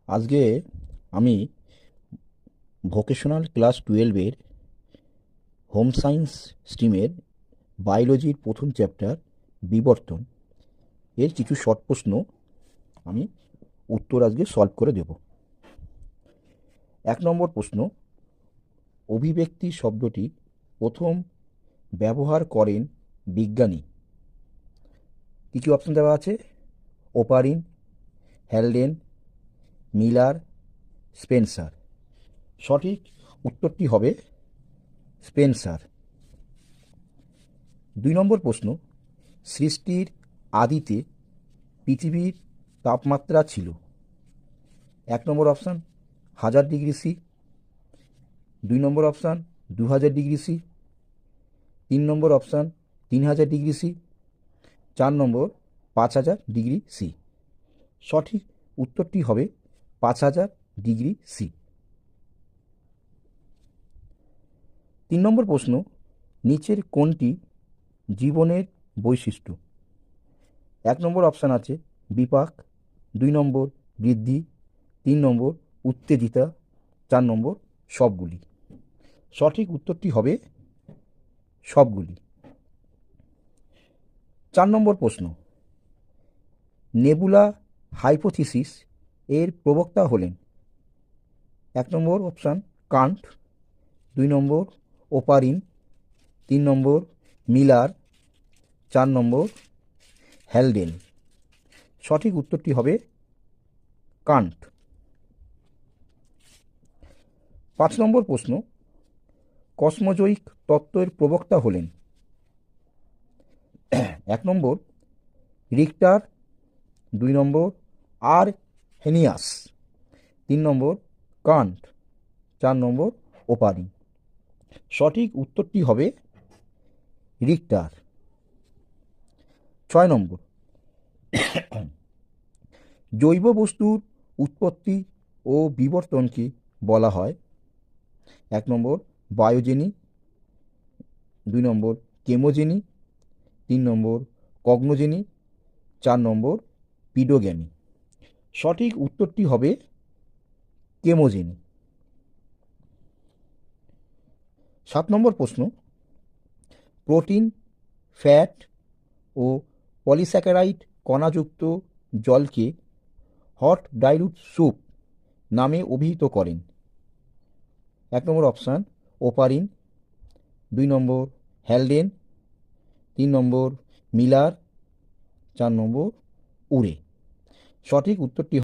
আজকে আমি vocational class 12-এর home science স্ট্রিমের বায়োলজির প্রথম চ্যাপ্টার বিবর্তন এর কিছু শর্ট প্রশ্ন আমি উত্তর আজকে সলভ করে দেব। 1 নম্বর প্রশ্ন, অভিব্যক্তি শব্দটি প্রথম ব্যবহার করেন বিজ্ঞানী? কিছু অপশন দেওয়া আছে: ওপারিন, হ্যালডেন, মিলার, স্পেন্সার। সঠিক উত্তরটি হবে স্পেন্সার। 2 নম্বর প্রশ্ন, সৃষ্টির আদিতে পৃথিবীর তাপমাত্রা ছিল? 1 নম্বর অপশান 1000 ডিগ্রি সি, 2 নম্বর অপশান 2000 ডিগ্রি সি, 3 নম্বর অপশান 3000 ডিগ্রি সি, 4 নম্বর 5000 ডিগ্রি সি। সঠিক উত্তরটি হবে 5000 ডিগ্রি সি। 3 নম্বর প্রশ্ন, নিচের কোনটি জীবনের বৈশিষ্ট্য? 1 নম্বর অপশান আছে বিপাক, 2 নম্বর বৃদ্ধি, 3 নম্বর উত্তেজিতা, 4 নম্বর সবগুলি। সঠিক উত্তরটি হবে সবগুলি। 4 নম্বর প্রশ্ন, নেবুলা হাইপোথিসিস এর প্রবক্তা হলেন? 1 নম্বর অপশান কান্ট, 2 নম্বর ওপারিন, 3 নম্বর মিলার, 4 নম্বর হ্যালডেন। সঠিক উত্তরটি হবে কান্ট। 5 নম্বর প্রশ্ন, কসমোজয়িক তত্ত্বের প্রবক্তা হলেন? 1 নম্বর রিক্টার, 2 নম্বর আর হেনিয়াস, 3 নম্বর কান্ট, 4 নম্বর ওপারিন। সঠিক উত্তরটি হবে রিক্টার। 6 নম্বর, জৈব বস্তুর উৎপত্তি ও বিবর্তনকে বলা হয়? 1 নম্বর বায়োজেনি, 2 নম্বর কেমোজেনি, 3 নম্বর কগনোজেনি, 4 নম্বর পিডোগ্যামি। সঠিক উত্তরটি হবে কেমোজেনি। 7 নম্বর প্রশ্ন, প্রোটিন, ফ্যাট ও পলিস্যাকারাইড কণাযুক্ত জলকে হট ডাইলুট স্যুপ নামে অভিহিত করেন? 1 নম্বর অপশান ওপারিন, 2 নম্বর হ্যালডেন, 3 নম্বর মিলার, 4 নম্বর উরে। সঠিক উত্তরটি